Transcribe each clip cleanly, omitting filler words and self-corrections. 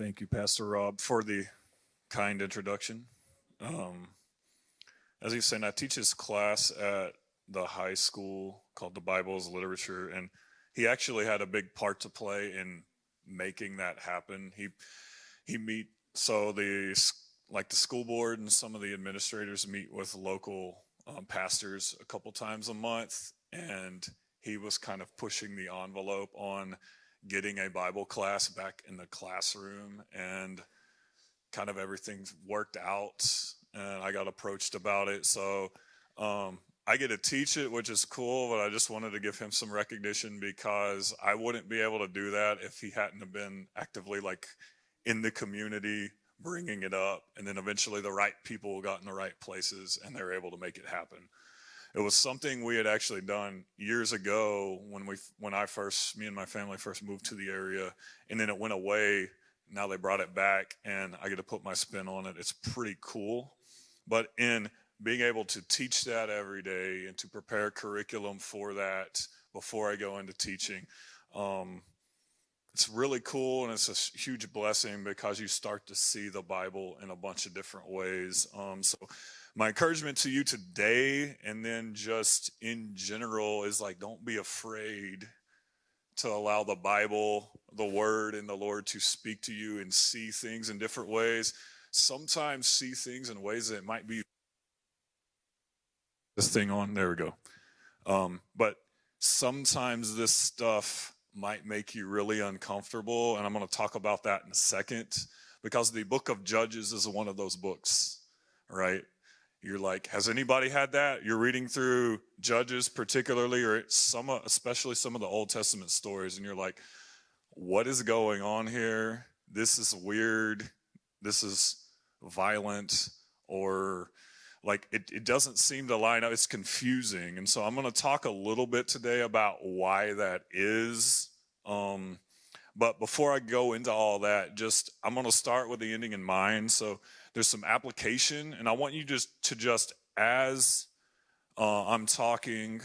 Thank you, Pastor Rob, for the kind introduction. As he's saying, I teach his class at the high school called the Bible as Literature, and he actually had a big part to play in making that happen. He meet so the school board and some of the administrators meet with local pastors a couple times a month, and he was kind of pushing the envelope on getting a Bible class back in the classroom, and kind of everything worked out, and I got approached about it. So I get to teach it, which is cool, but I just wanted to give him some recognition because I wouldn't be able to do that if he hadn't have been actively in the community bringing it up, and then eventually the right people got in the right places and they were able to make it happen. It was something we had actually done years ago when me and my family first moved to the area, and then it went away. Now they brought it back, and I get to put my spin on it. It's pretty cool. But in being able to teach that every day and to prepare curriculum for that before I go into teaching, it's really cool, and it's a huge blessing because you start to see the Bible in a bunch of different ways. So my encouragement to you today, and then just in general, is don't be afraid to allow the Bible, the Word, and the Lord to speak to you and see things in different ways. Sometimes see things in ways that might be this thing on. There we go. But sometimes this stuff might make you really uncomfortable, and I'm going to talk about that in a second, because the book of Judges is one of those books, right? You're like, has anybody had that? You're reading through Judges particularly, or especially some of the Old Testament stories, and you're like, what is going on here? This is weird. This is violent, or it doesn't seem to line up. It's confusing. And so I'm going to talk a little bit today about why that is. But before I go into all that, I'm going to start with the ending in mind. So there's some application, and I want you as I'm talking,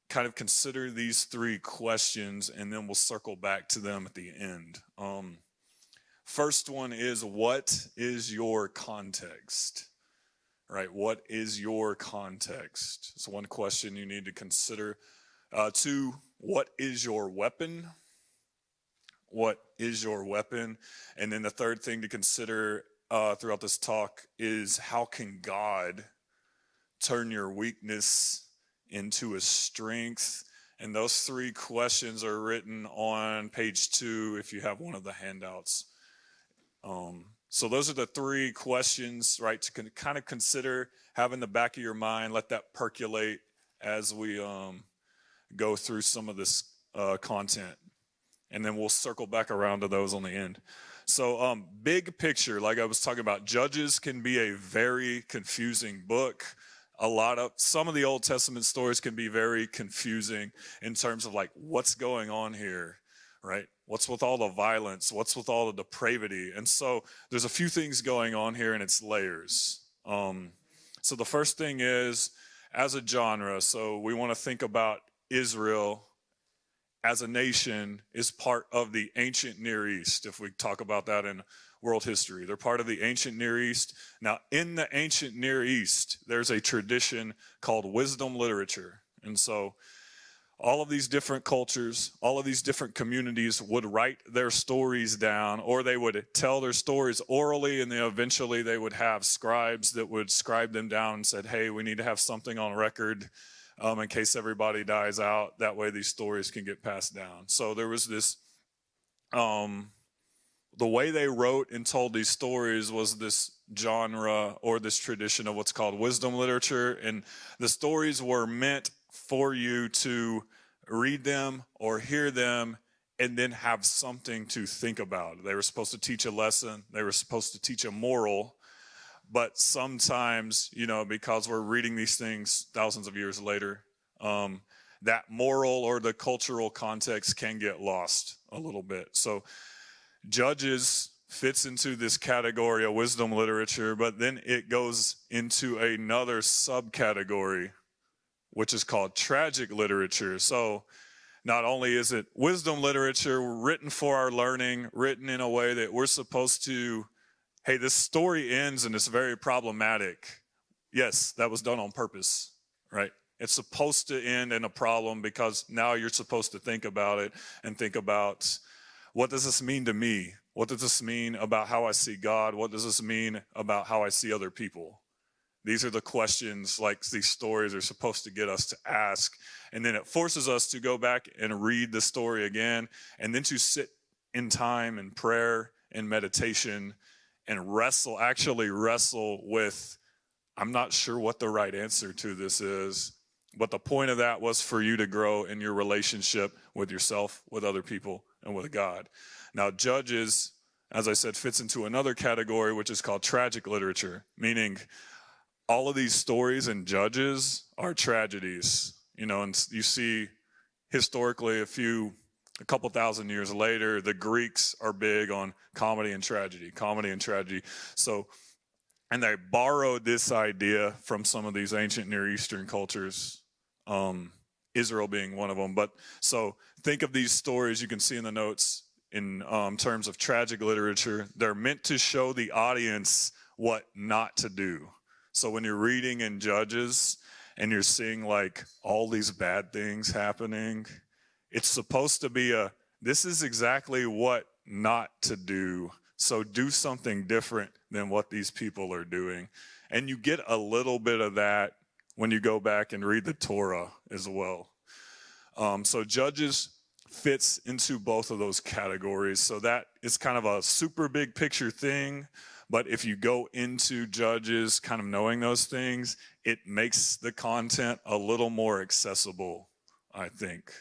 kind of consider these three questions, and then we'll circle back to them at the end. First one is, what is your context? Right? What is your context? It's one question you need to consider. Two, what is your weapon? What is your weapon? And then the third thing to consider throughout this talk is, how can God turn your weakness into a strength? And those three questions are written on page 2 if you have one of the handouts. So those are the three questions, right, to kind of consider, have in the back of your mind, let that percolate as we go through some of this content. And then we'll circle back around to those on the end. So big picture, like I was talking about, Judges can be a very confusing book. Some of the Old Testament stories can be very confusing in terms of what's going on here, right? What's with all the violence? What's with all the depravity? And so there's a few things going on here, and it's layers. So the first thing is, as a genre, so we want to think about Israel as a nation is part of the ancient Near East, if we talk about that in world history. They're part of the ancient Near East. Now, in the ancient Near East, there's a tradition called wisdom literature. And so all of these different cultures, all of these different communities would write their stories down, or they would tell their stories orally, and then eventually they would have scribes that would scribe them down and said, hey, we need to have something on record in case everybody dies out. That way these stories can get passed down. So there was this, the way they wrote and told these stories was this genre or this tradition of what's called wisdom literature. And the stories were meant for you to read them or hear them and then have something to think about. They were supposed to teach a lesson. They were supposed to teach a moral. But sometimes, because we're reading these things thousands of years later, that moral or the cultural context can get lost a little bit. So Judges fits into this category of wisdom literature, but then it goes into another subcategory, which is called tragic literature. So not only is it wisdom literature written for our learning, written in a way that we're supposed to, hey, this story ends and it's very problematic. Yes, that was done on purpose, right? It's supposed to end in a problem because now you're supposed to think about it and think about, what does this mean to me? What does this mean about how I see God? What does this mean about how I see other people? These are the questions like these stories are supposed to get us to ask. And then it forces us to go back and read the story again, and then to sit in time and prayer and meditation and actually wrestle with, I'm not sure what the right answer to this is, but the point of that was for you to grow in your relationship with yourself, with other people, and with God. Now, Judges, as I said, fits into another category, which is called tragic literature, meaning all of these stories in Judges are tragedies, and you see historically a couple thousand years later, the Greeks are big on comedy and tragedy. So, and they borrowed this idea from some of these ancient Near Eastern cultures, Israel being one of them. But so think of these stories you can see in the notes in terms of tragic literature. They're meant to show the audience what not to do. So when you're reading in Judges and you're seeing like all these bad things happening, it's supposed to be this is exactly what not to do. So do something different than what these people are doing. And you get a little bit of that when you go back and read the Torah as well. So Judges fits into both of those categories. So that is kind of a super big picture thing. But if you go into Judges kind of knowing those things, it makes the content a little more accessible, I think.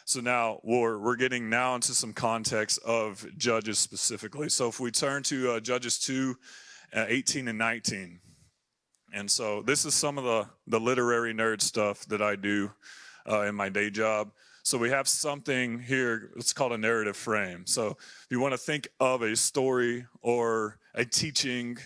So now we're getting now into some context of Judges specifically. So if we turn to Judges 2, 18 and 19. And so this is some of the literary nerd stuff that I do in my day job. So we have something here, it's called a narrative frame. So if you want to think of a story or a teaching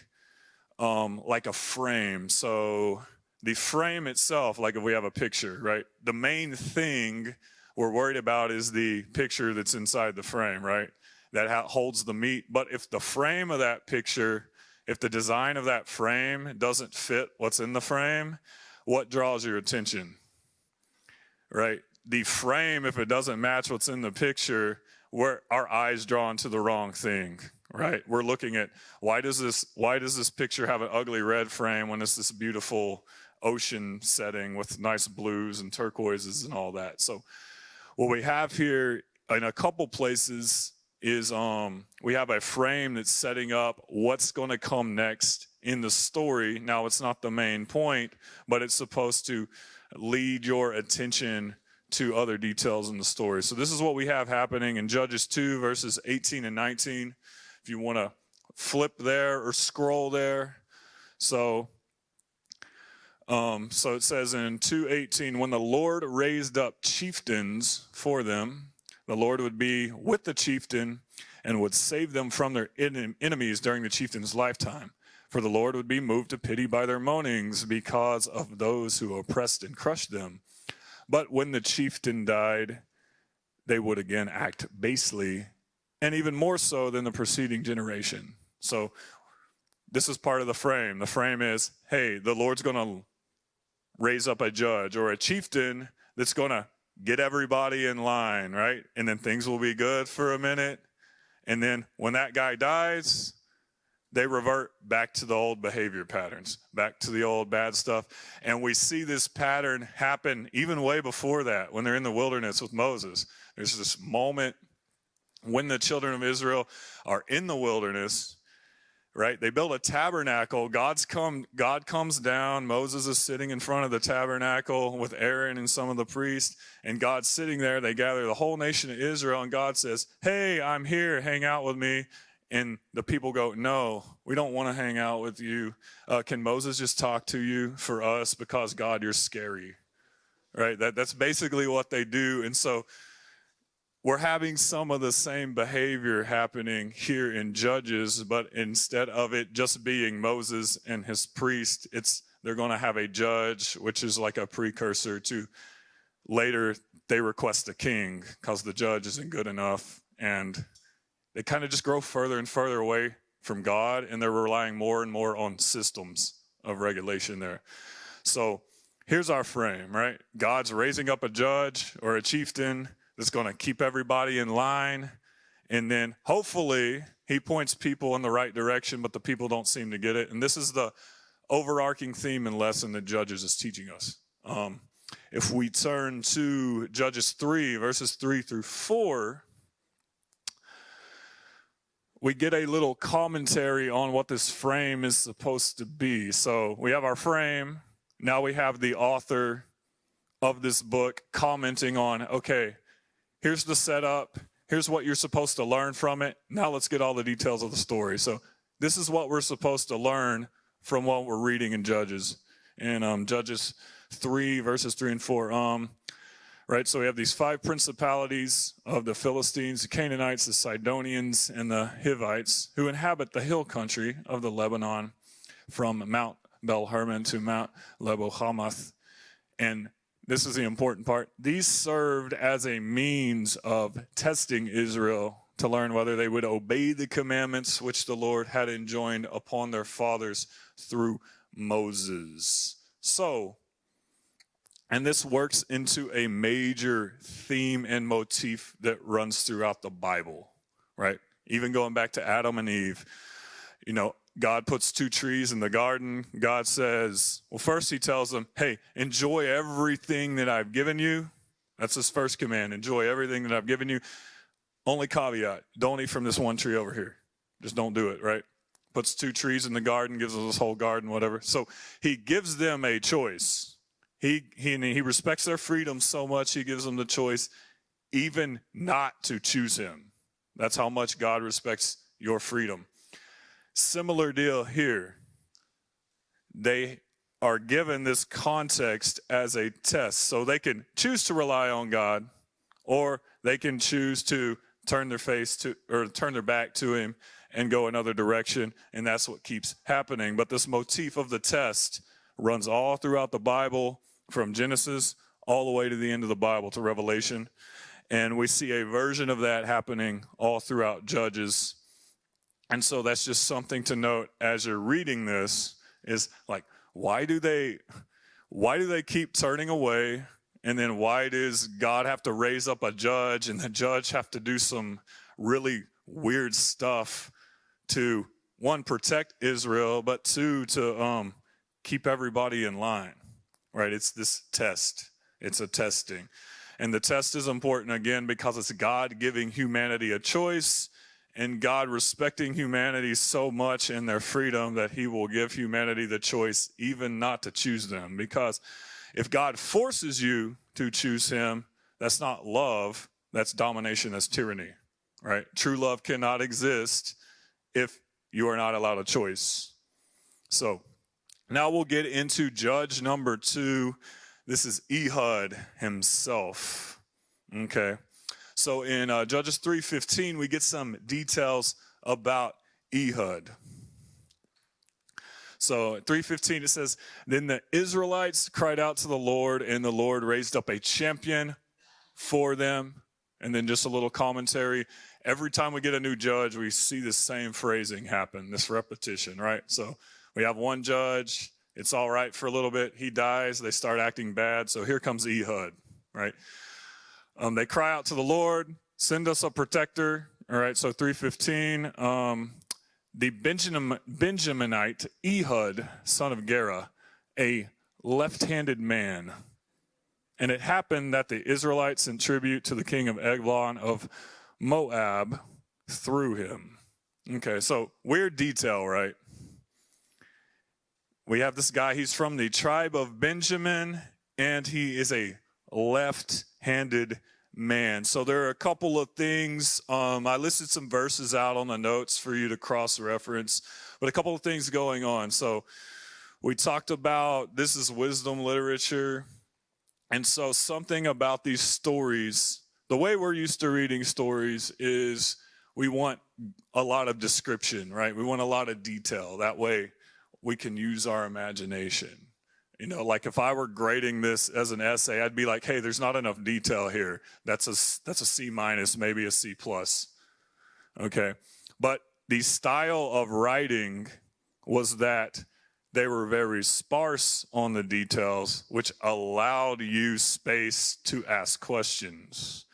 like a frame. So the frame itself, like if we have a picture, right? The main thing we're worried about is the picture that's inside the frame, right? That holds the meat. But if the frame of that picture, if the design of that frame doesn't fit what's in the frame, what draws your attention, right? The frame, if it doesn't match what's in the picture, our eyes drawn to the wrong thing, right? We're looking at, why does this picture have an ugly red frame when it's this beautiful ocean setting with nice blues and turquoises and all that? So what we have here in a couple places is we have a frame that's setting up what's going to come next in the story. Now, it's not the main point, but it's supposed to lead your attention to other details in the story. So this is what we have happening in Judges 2, verses 18 and 19. If you want to flip there or scroll there. So it says in 2:18, when the Lord raised up chieftains for them, the Lord would be with the chieftain and would save them from their enemies during the chieftain's lifetime. For the Lord would be moved to pity by their moanings because of those who oppressed and crushed them. But when the chieftain died, they would again act basely, and even more so than the preceding generation. So this is part of the frame. The frame is, hey, the Lord's going to raise up a judge or a chieftain that's going to get everybody in line, right? And then things will be good for a minute. And then when that guy dies, they revert back to the old behavior patterns, back to the old bad stuff. And we see this pattern happen even way before that, when they're in the wilderness with Moses. There's this moment when the children of Israel are in the wilderness, right? They build a tabernacle. God comes down. Moses is sitting in front of the tabernacle with Aaron and some of the priests, and God's sitting there. They gather the whole nation of Israel, and God says, hey, I'm here. Hang out with me. And the people go, no, we don't want to hang out with you. Can Moses just talk to you for us? Because God, you're scary, right? That's basically what they do. And so we're having some of the same behavior happening here in Judges, but instead of it just being Moses and his priest, they're going to have a judge, which is like a precursor to later they request a king because the judge isn't good enough. And they kind of just grow further and further away from God, and they're relying more and more on systems of regulation there. So here's our frame, right? God's raising up a judge or a chieftain that's going to keep everybody in line. And then hopefully he points people in the right direction, but the people don't seem to get it. And this is the overarching theme and lesson that Judges is teaching us. If we turn to Judges 3, verses 3 through 4, we get a little commentary on what this frame is supposed to be. So we have our frame. Now we have the author of this book commenting on, okay, here's the setup. Here's what you're supposed to learn from it. Now let's get all the details of the story. So this is what we're supposed to learn from what we're reading in Judges. In Judges 3, verses 3 and 4. Right, so we have these 5 principalities of the Philistines, the Canaanites, the Sidonians, and the Hivites, who inhabit the hill country of the Lebanon, from Mount Bel-Hermon to Mount Lebo-Hamath. And this is the important part. These served as a means of testing Israel to learn whether they would obey the commandments which the Lord had enjoined upon their fathers through Moses. So, and this works into a major theme and motif that runs throughout the Bible, right? Even going back to Adam and Eve, God puts 2 trees in the garden. God says, well, first he tells them, hey, enjoy everything that I've given you. That's his first command. Enjoy everything that I've given you. Only caveat, don't eat from this one tree over here. Just don't do it, right? Puts 2 trees in the garden, gives us this whole garden, whatever. So he gives them a choice. He respects their freedom so much, he gives them the choice even not to choose him. That's how much God respects your freedom. Similar deal here. They are given this context as a test. So they can choose to rely on God, or they can choose to turn their back to him and go another direction. And that's what keeps happening. But this motif of the test runs all throughout the Bible, from Genesis all the way to the end of the Bible, to Revelation. And we see a version of that happening all throughout Judges. And so that's just something to note as you're reading this, is like, why do they keep turning away? And then why does God have to raise up a judge, and the judge have to do some really weird stuff to, 1, protect Israel, but 2, to keep everybody in line? Right, it's this test. It's a testing. And the test is important, again, because it's God giving humanity a choice, and God respecting humanity so much in their freedom that he will give humanity the choice even not to choose them. Because if God forces you to choose him, that's not love, that's domination, that's tyranny, right? True love cannot exist if you are not allowed a choice. So, now we'll get into judge number 2. This is Ehud himself. Okay. So in Judges 3:15, we get some details about Ehud. So 3:15, it says, then the Israelites cried out to the Lord, and the Lord raised up a champion for them. And then just a little commentary. Every time we get a new judge, we see this same phrasing happen, this repetition, right? So we have one judge, it's all right for a little bit, he dies, they start acting bad, so here comes Ehud, right? They cry out to the Lord, send us a protector, all right, so 3:15, the Benjaminite Ehud, son of Gera, a left-handed man. And it happened that the Israelites sent tribute to the king of Eglon of Moab through him. Okay, so weird detail, right? We have this guy, he's from the tribe of Benjamin, and he is a left-handed man. So there are a couple of things. I listed some verses out on the notes for you to cross-reference, but a couple of things going on. So we talked about this is wisdom literature, and so something about these stories, the way we're used to reading stories is we want a lot of description, right? We want a lot of detail. That way we can use our imagination. You know, like if I were grading this as an essay, I'd be like, hey, there's not enough detail here. That's a C minus, maybe a C plus. Okay. But the style of writing was that they were very sparse on the details, which allowed you space to ask questions.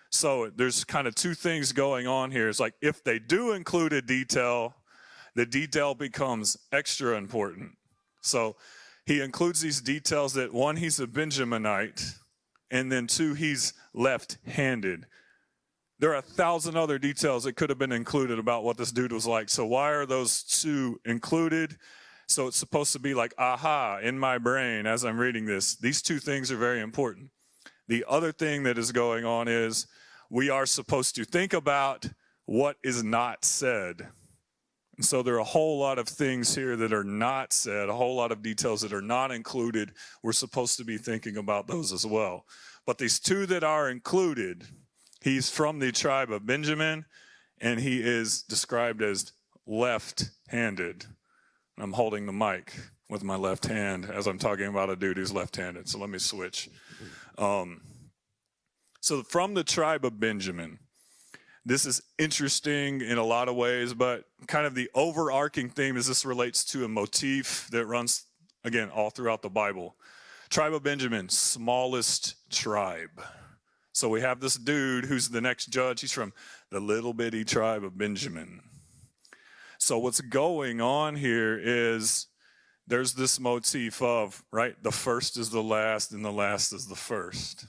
So there's kind of two things going on here. It's like if they do include a detail, the detail becomes extra important. So he includes these details that one, he's a Benjaminite, and then two, he's left-handed. There are 1,000 other details that could have been included about what this dude was like. So why are those two included? So it's supposed to be like, aha, in my brain as I'm reading this. These two things are very important. The other thing that is going on is we are supposed to think about what is not said. And so there are a whole lot of things here that are not said, a whole lot of details that are not included. We're supposed to be thinking about those as well. But these two that are included, he's from the tribe of Benjamin, and he is described as left-handed. I'm holding the mic with my left hand as I'm talking about a dude who's left-handed. So let me switch. So from the tribe of Benjamin, this is interesting in a lot of ways, but kind of the overarching theme is this relates to a motif that runs, again, all throughout the Bible. Tribe of Benjamin, smallest tribe. So we have this dude who's the next judge. He's from the little bitty tribe of Benjamin. So what's going on here is there's this motif of, right, the first is the last and the last is the first.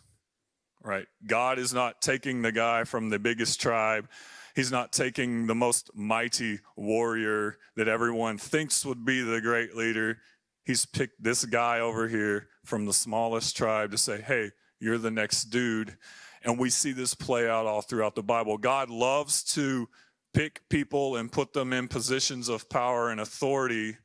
Right? God is not taking the guy from the biggest tribe. He's not taking the most mighty warrior that everyone thinks would be the great leader. He's picked this guy over here from the smallest tribe to say, hey, you're the next dude. And we see this play out all throughout the Bible. God loves to pick people and put them in positions of power and authority.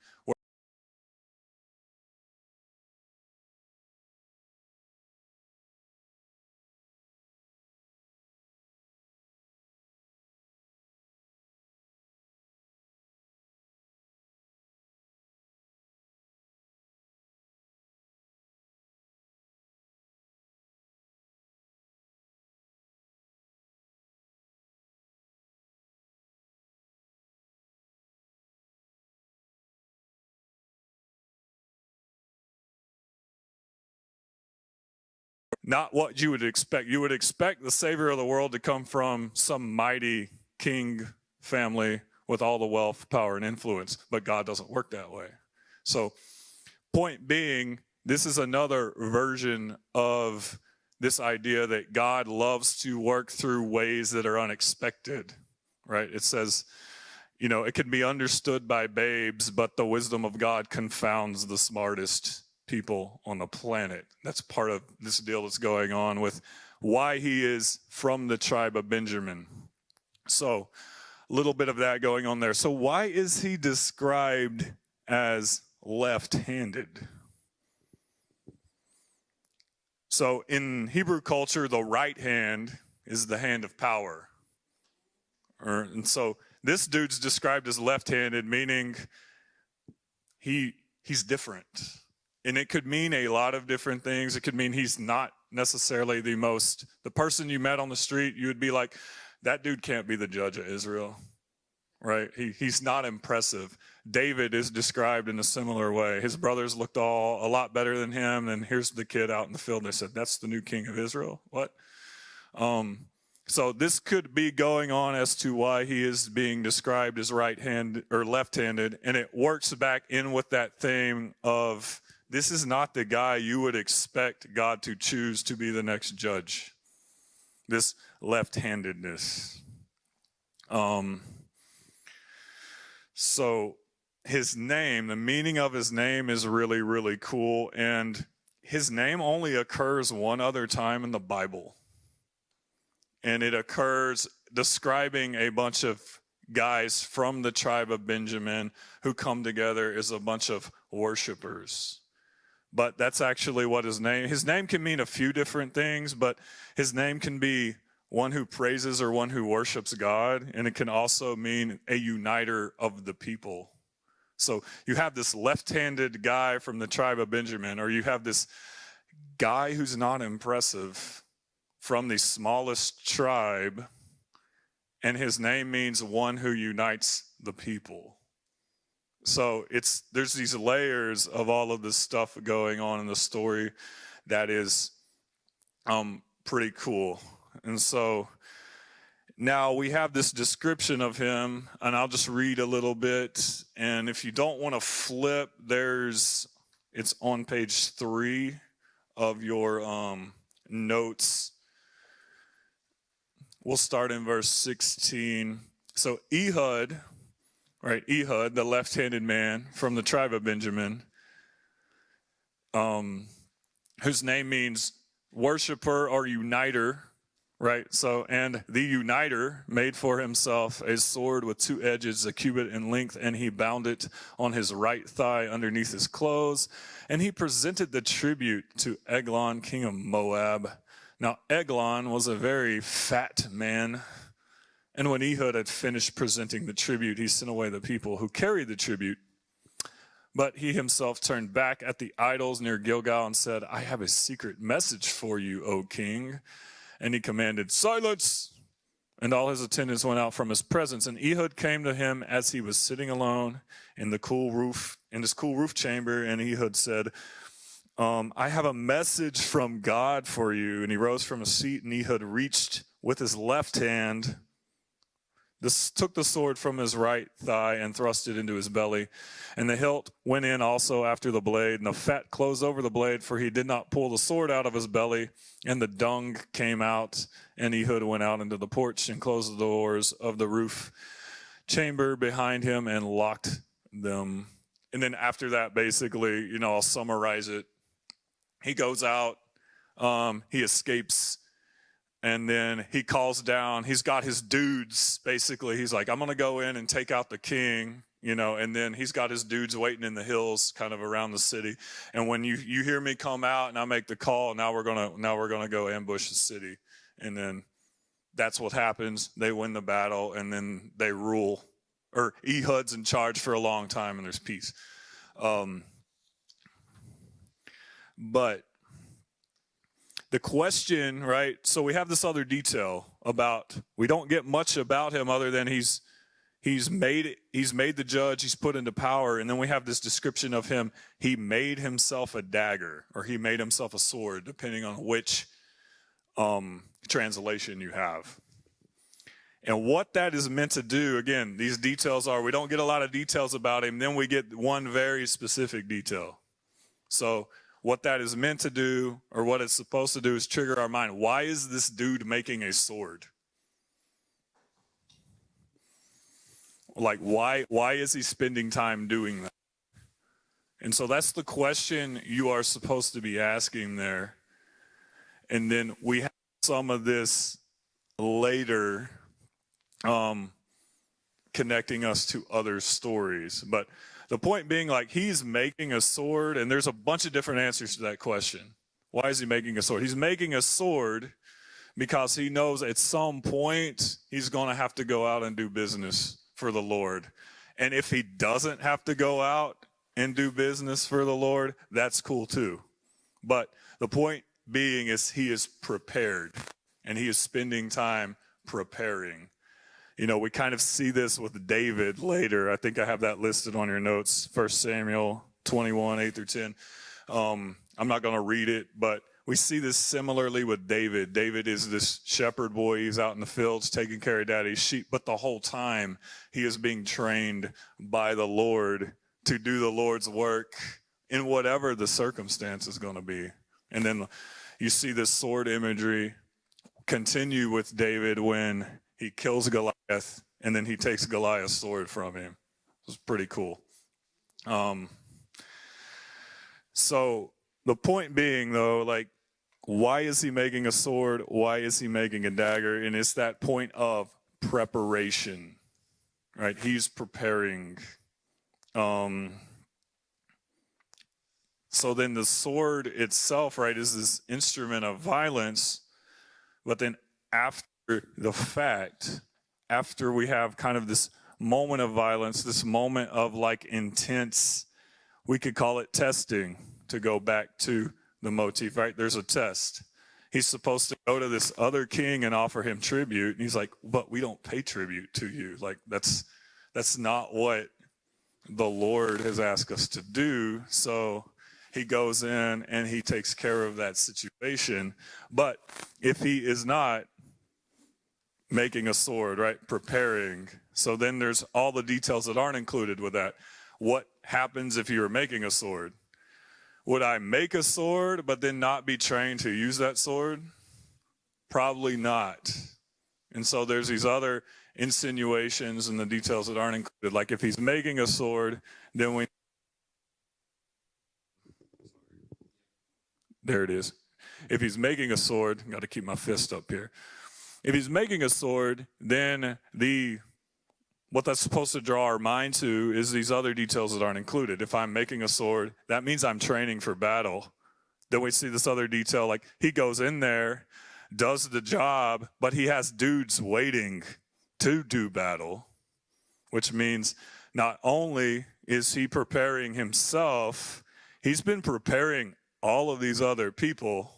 Not what you would expect. You would expect the Savior of the world to come from some mighty king family with all the wealth, power, and influence, but God doesn't work that way. So, point being, this is another version of this idea that God loves to work through ways that are unexpected, right? It says, you know, it can be understood by babes, but the wisdom of God confounds the smartest people on the planet. That's part of this deal that's going on with why he is from the tribe of Benjamin. So a little bit of that going on there. So why is he described as left-handed? So in Hebrew culture, the right hand is the hand of power. And so this dude's described as left-handed, meaning he's different. And it could mean a lot of different things. It could mean he's not necessarily the person you met on the street, you would be like, that dude can't be the judge of Israel, right? He's not impressive. David is described in a similar way. His brothers looked a lot better than him, and here's the kid out in the field, and they said, that's the new king of Israel? What? So this could be going on as to why he is being described as right-handed or left-handed, and it works back in with that theme of this is not the guy you would expect God to choose to be the next judge. This left-handedness. So his name, the meaning of his name is really, really cool, and his name only occurs one other time in the Bible. And it occurs describing a bunch of guys from the tribe of Benjamin who come together as a bunch of worshipers. But that's actually what his name can mean a few different things, but his name can be one who praises or one who worships God, and it can also mean a uniter of the people. So you have this left-handed guy from the tribe of Benjamin, or you have this guy who's not impressive from the smallest tribe, and his name means one who unites the people. So there's these layers of all of this stuff going on in the story that is pretty cool. And so now we have this description of him, and I'll just read a little bit. And if you don't want to flip, it's on page 3 of your notes. We'll start in verse 16. So Ehud, the left-handed man from the tribe of Benjamin, whose name means worshiper or uniter, right? So, and the uniter made for himself a sword with 2 edges, a cubit in length, and he bound it on his right thigh underneath his clothes. And he presented the tribute to Eglon, king of Moab. Now, Eglon was a very fat man. And when Ehud had finished presenting the tribute, he sent away the people who carried the tribute. But he himself turned back at the idols near Gilgal and said, I have a secret message for you, O king. And he commanded, silence! And all his attendants went out from his presence. And Ehud came to him as he was sitting alone in his cool roof chamber. And Ehud said, I have a message from God for you. And he rose from his seat, and Ehud reached with his left hand, took the sword from his right thigh and thrust it into his belly. And the hilt went in also after the blade, and the fat closed over the blade, for he did not pull the sword out of his belly. And the dung came out, and Ehud went out into the porch and closed the doors of the roof chamber behind him and locked them. And then after that, basically, I'll summarize it. He goes out, he escapes, and then he calls down, he's got his dudes, basically. He's like, I'm going to go in and take out the king, and then he's got his dudes waiting in the hills kind of around the city. And when you hear me come out and I make the call, now we're going to go ambush the city. And then that's what happens. They win the battle, and then they rule. Or Ehud's in charge for a long time, and there's peace. But the question, right? So we have this other detail we don't get much about him other than he's made the judge, he's put into power, and then we have this description of him. He made himself a dagger, or he made himself a sword, depending on which translation you have. And what that is meant to do, again, these details we don't get a lot of details about him, then we get one very specific detail. So what that is meant to do, or what it's supposed to do, is trigger our mind. Why is this dude making a sword? Like, why is he spending time doing that? And so that's the question you are supposed to be asking there. And then we have some of this later connecting us to other stories. But the point being, he's making a sword, and there's a bunch of different answers to that question. Why is he making a sword? He's making a sword because he knows at some point he's going to have to go out and do business for the Lord. And if he doesn't have to go out and do business for the Lord, that's cool too. But the point being is he is prepared, and he is spending time preparing. We kind of see this with David later. I think I have that listed on your notes, 1 Samuel 21, 8 through 10. I'm not going to read it, but we see this similarly with David. David is this shepherd boy. He's out in the fields taking care of daddy's sheep, but the whole time he is being trained by the Lord to do the Lord's work in whatever the circumstance is going to be. And then you see this sword imagery continue with David when he kills Goliath, and then he takes Goliath's sword from him. It's pretty cool. So the point being, though, why is he making a sword? Why is he making a dagger? And it's that point of preparation, right? He's preparing. So then the sword itself, right, is this instrument of violence. But then after the fact, after we have kind of this moment of violence, this moment of like intense, we could call it testing, to go back to the motif, right? There's a test. He's supposed to go to this other king and offer him tribute. And he's like, but we don't pay tribute to you. Like, that's not what the Lord has asked us to do. So he goes in and he takes care of that situation. But if he is not making a sword, right, preparing, so then there's all the details that aren't included with that. What happens if you were making a sword? Would I make a sword but then not be trained to use that sword? Probably not. And so there's these other insinuations and the details that aren't included. Like if he's making a sword, then there it is. If he's making a sword, got to keep my fist up here. If he's making a sword, then what that's supposed to draw our mind to is these other details that aren't included. If I'm making a sword, that means I'm training for battle. Then we see this other detail, like he goes in there, does the job, but he has dudes waiting to do battle, which means not only is he preparing himself, he's been preparing all of these other people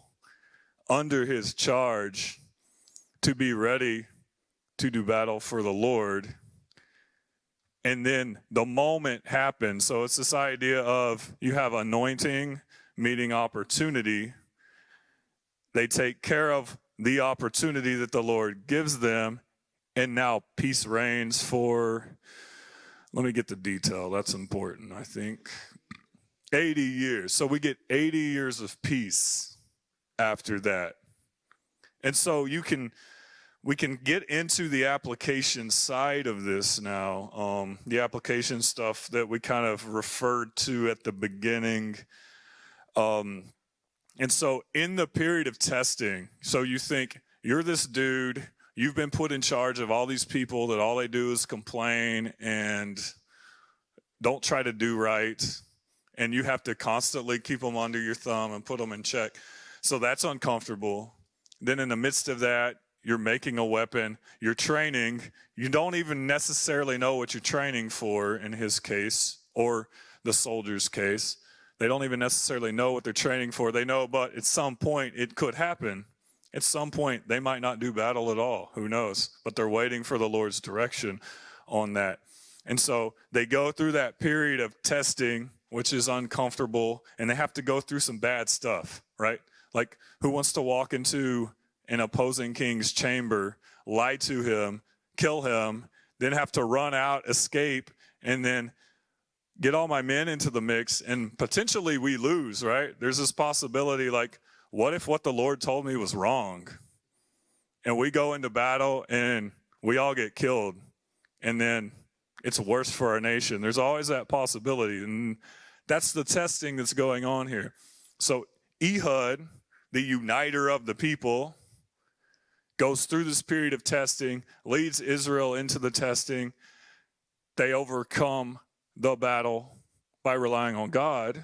under his charge to be ready to do battle for the Lord. And then the moment happens. So it's this idea of you have anointing meeting opportunity. They take care of the opportunity that the Lord gives them. And now peace reigns for, let me get the detail. That's important, I think. 80 years. So we get 80 years of peace after that. And so we can get into the application side of this now, the application stuff that we kind of referred to at the beginning. And so in the period of testing, so you think you're this dude, you've been put in charge of all these people that all they do is complain and don't try to do right. And you have to constantly keep them under your thumb and put them in check. So that's uncomfortable. Then in the midst of that, you're making a weapon, you're training, you don't even necessarily know what you're training for in his case, or the soldier's case. They don't even necessarily know what they're training for. They know, but at some point it could happen. At some point they might not do battle at all, who knows? But they're waiting for the Lord's direction on that. And so they go through that period of testing, which is uncomfortable, and they have to go through some bad stuff, right? Like, who wants to walk into an opposing king's chamber, lie to him, kill him, then have to run out, escape, and then get all my men into the mix, and potentially we lose, right? There's this possibility, like, what if what the Lord told me was wrong? And we go into battle and we all get killed, and then it's worse for our nation. There's always that possibility, and that's the testing that's going on here. So Ehud, the uniter of the people, goes through this period of testing, leads Israel into the testing. They overcome the battle by relying on God,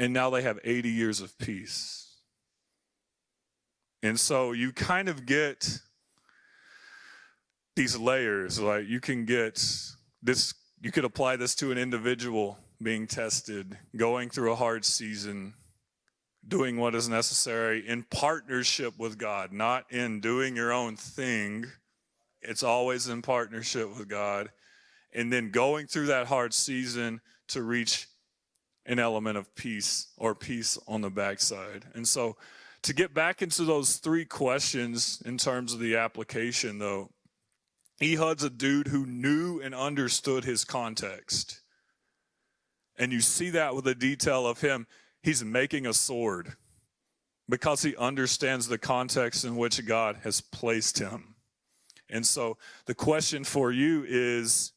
and now they have 80 years of peace. And so you kind of get these layers, like you can get this, you could apply this to an individual being tested, going through a hard season, doing what is necessary in partnership with God, not in doing your own thing. It's always in partnership with God. And then going through that hard season to reach an element of peace, or peace on the backside. And so to get back into those three questions in terms of the application, though, Ehud's a dude who knew and understood his context. And you see that with the detail of him. He's making a sword because he understands the context in which God has placed him. And so the question for you is,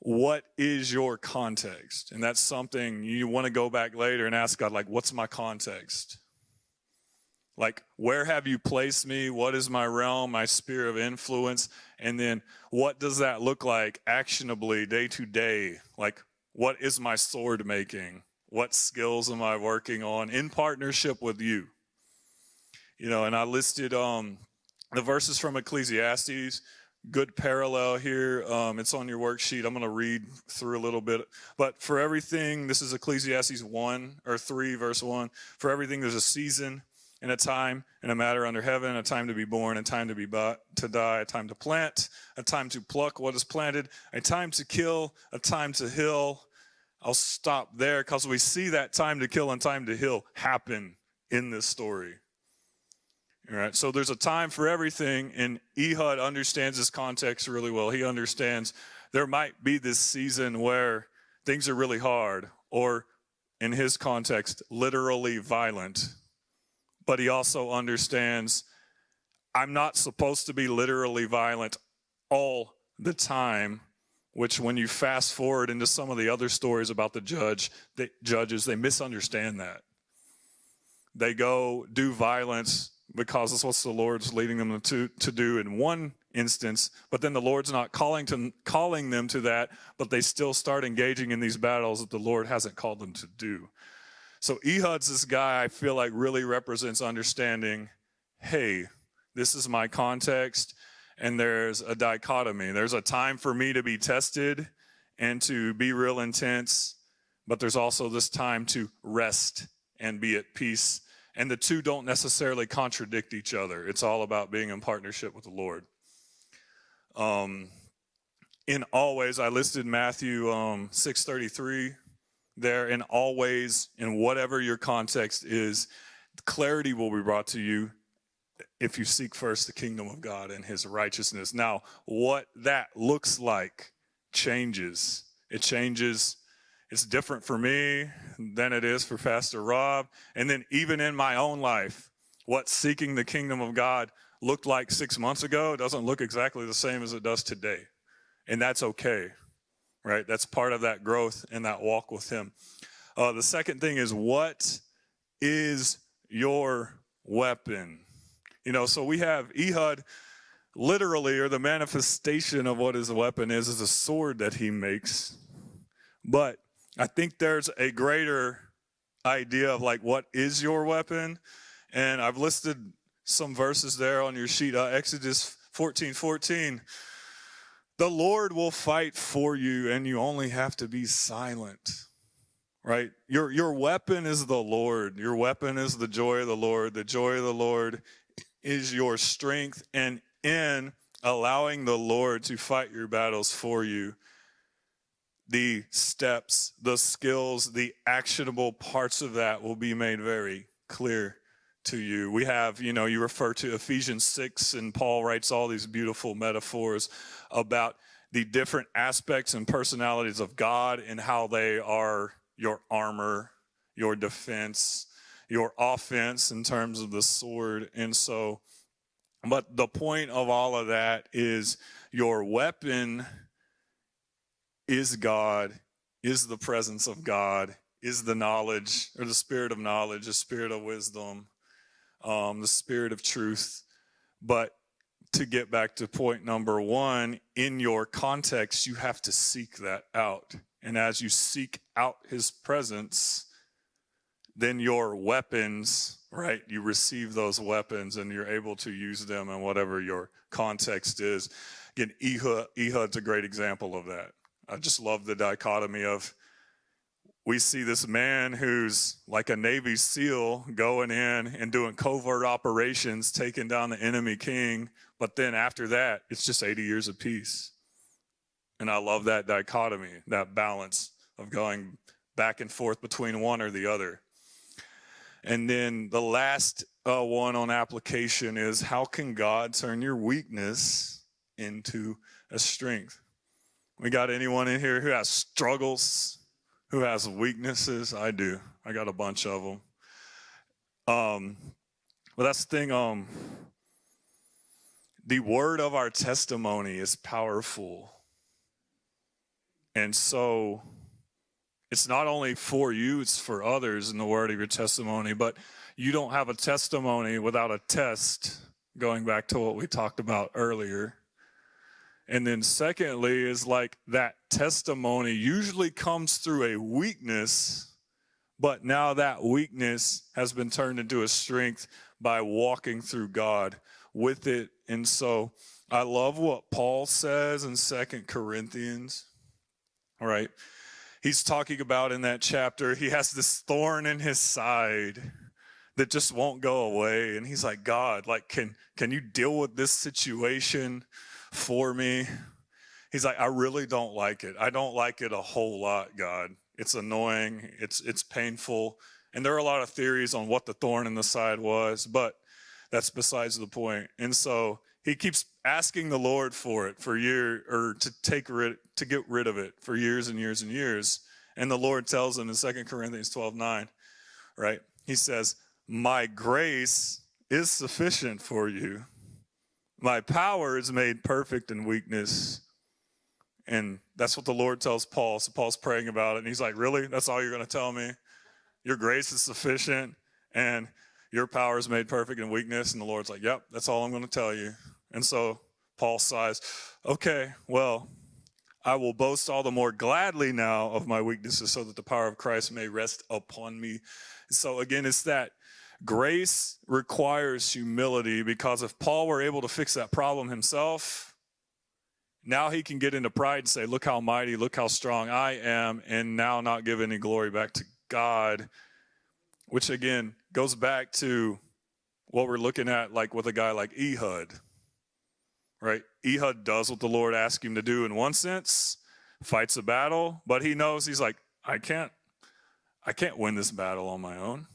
what is your context? And that's something you want to go back later and ask God, like, what's my context? Like, where have you placed me? What is my realm, my sphere of influence? And then what does that look like actionably day to day? Like, what is my sword making? What skills am I working on in partnership with you? You know, and I listed the verses from Ecclesiastes. good parallel here. It's on your worksheet. I'm going to read through a little bit. But for everything, this is Ecclesiastes 3, verse 1. For everything, there's a season and a time and a matter under heaven, a time to be born, a time to die, a time to plant, a time to pluck what is planted, a time to kill, a time to heal. I'll stop there because we see that time to kill and time to heal happen in this story. All right, so there's a time for everything, and Ehud understands this context really well. He understands there might be this season where things are really hard, or in his context, literally violent. But he also understands I'm not supposed to be literally violent all the time, which when you fast forward into some of the other stories about the judges, they misunderstand that. They go do violence because that's what the Lord's leading them to do in one instance, but then the Lord's not calling them to that, but they still start engaging in these battles that the Lord hasn't called them to do. So Ehud's this guy I feel like really represents understanding, hey, this is my context, and there's a dichotomy. There's a time for me to be tested and to be real intense, but there's also this time to rest and be at peace. And the two don't necessarily contradict each other. It's all about being in partnership with the Lord. In always, I listed Matthew 6:33 there. In always, in whatever your context is, clarity will be brought to you if you seek first the kingdom of God and his righteousness. Now, what that looks like changes. It changes. It's different for me than it is for Pastor Rob. And then even in my own life, what seeking the kingdom of God looked like 6 months ago doesn't look exactly the same as it does today. And that's okay, right? That's part of that growth and that walk with him. The second thing is, what is your weapon? So we have Ehud, literally, or the manifestation of what his weapon is a sword that he makes. But I think there's a greater idea of like, what is your weapon? And I've listed some verses there on your sheet. Exodus 14:14. The Lord will fight for you, and you only have to be silent, right? Your weapon is the Lord. Your weapon is the joy of the Lord. The joy of the Lord is your strength. And in allowing the Lord to fight your battles for you, the steps, the skills, the actionable parts of that will be made very clear to you. We have, you refer to Ephesians 6, and Paul writes all these beautiful metaphors about the different aspects and personalities of God and how they are your armor, your defense, your offense in terms of the sword. And so, but the point of all of that is your weapon is God, is the presence of God, is the knowledge, or the spirit of knowledge, the spirit of wisdom, the spirit of truth. But to get back to point number one, in your context, you have to seek that out. And as you seek out his presence, then your weapons, right, you receive those weapons and you're able to use them in whatever your context is. Again, Ehud's a great example of that. I just love the dichotomy of, we see this man who's like a Navy SEAL going in and doing covert operations, taking down the enemy king. But then after that, it's just 80 years of peace. And I love that dichotomy, that balance of going back and forth between one or the other. And then the last one on application is, how can God turn your weakness into a strength? We got anyone in here who has struggles, who has weaknesses? I do. I got a bunch of them. But that's the thing. The word of our testimony is powerful. And so it's not only for you, it's for others in the word of your testimony. But you don't have a testimony without a test, going back to what we talked about earlier. And then secondly is like that testimony usually comes through a weakness, but now that weakness has been turned into a strength by walking through God with it. And so I love what Paul says in 2 Corinthians, all right? He's talking about in that chapter, he has this thorn in his side that just won't go away. And he's like, God, like, can you deal with this situation for me? He's like, I really don't like it. I don't like it a whole lot, God. It's annoying. It's painful. And there are a lot of theories on what the thorn in the side was, but that's besides the point. And so he keeps asking the Lord for it for years, or to get rid of it for years and years and years. And the Lord tells him in 2 Corinthians 12:9, right? He says, my grace is sufficient for you. My power is made perfect in weakness. And that's what the Lord tells Paul. So Paul's praying about it. And he's like, really? That's all you're going to tell me? Your grace is sufficient and your power is made perfect in weakness. And the Lord's like, yep, that's all I'm going to tell you. And so Paul sighs, okay, well, I will boast all the more gladly now of my weaknesses so that the power of Christ may rest upon me. So again, it's that grace requires humility, because if Paul were able to fix that problem himself, now he can get into pride and say, look how mighty, look how strong I am, and now not give any glory back to God, which again goes back to what we're looking at, like with a guy like Ehud, right? Ehud does what the Lord asked him to do in one sense, fights a battle, but he knows, he's like, I can't win this battle on my own.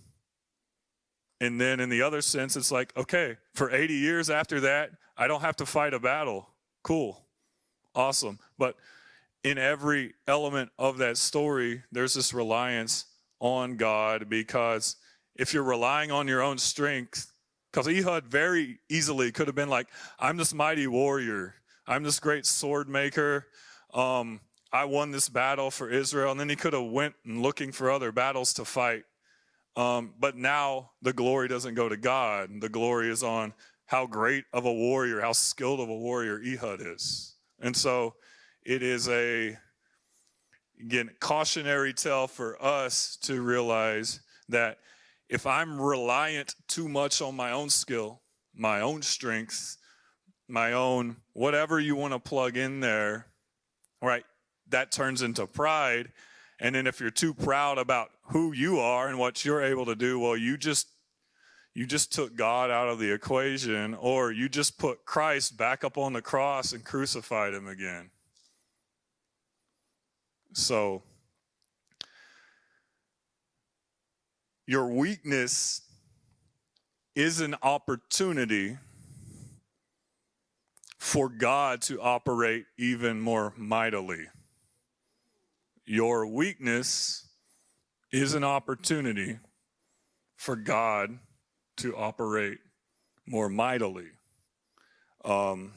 And then in the other sense, it's like, okay, for 80 years after that, I don't have to fight a battle. Cool. Awesome. But in every element of that story, there's this reliance on God, because if you're relying on your own strength, because Ehud very easily could have been like, I'm this mighty warrior. I'm this great sword maker. I won this battle for Israel. And then he could have went and looking for other battles to fight. But now the glory doesn't go to God. The glory is on how great of a warrior, how skilled of a warrior Ehud is. And so it is again, cautionary tale for us to realize that if I'm reliant too much on my own skill, my own strength, my own whatever you want to plug in there, right, that turns into pride. And then if you're too proud about who you are and what you're able to do, well, you just took God out of the equation, or you just put Christ back up on the cross and crucified him again. So your weakness is an opportunity for God to operate even more mightily. Your weakness is an opportunity for God to operate more mightily. And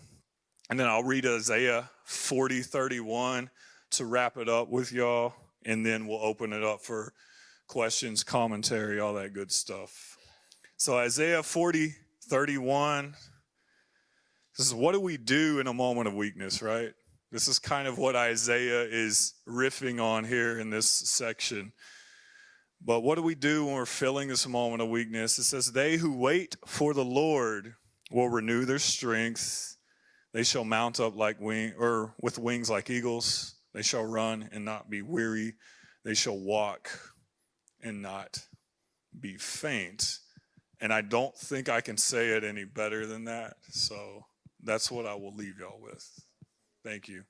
then I'll read Isaiah 40:31 to wrap it up with y'all, and then we'll open it up for questions, commentary, all that good stuff. So Isaiah 40:31, this is what do we do in a moment of weakness, right? This is kind of what Isaiah is riffing on here in this section. But what do we do when we're feeling this moment of weakness? It says, they who wait for the Lord will renew their strength. They shall mount up with wings like eagles. They shall run and not be weary. They shall walk and not be faint. And I don't think I can say it any better than that. So that's what I will leave y'all with. Thank you.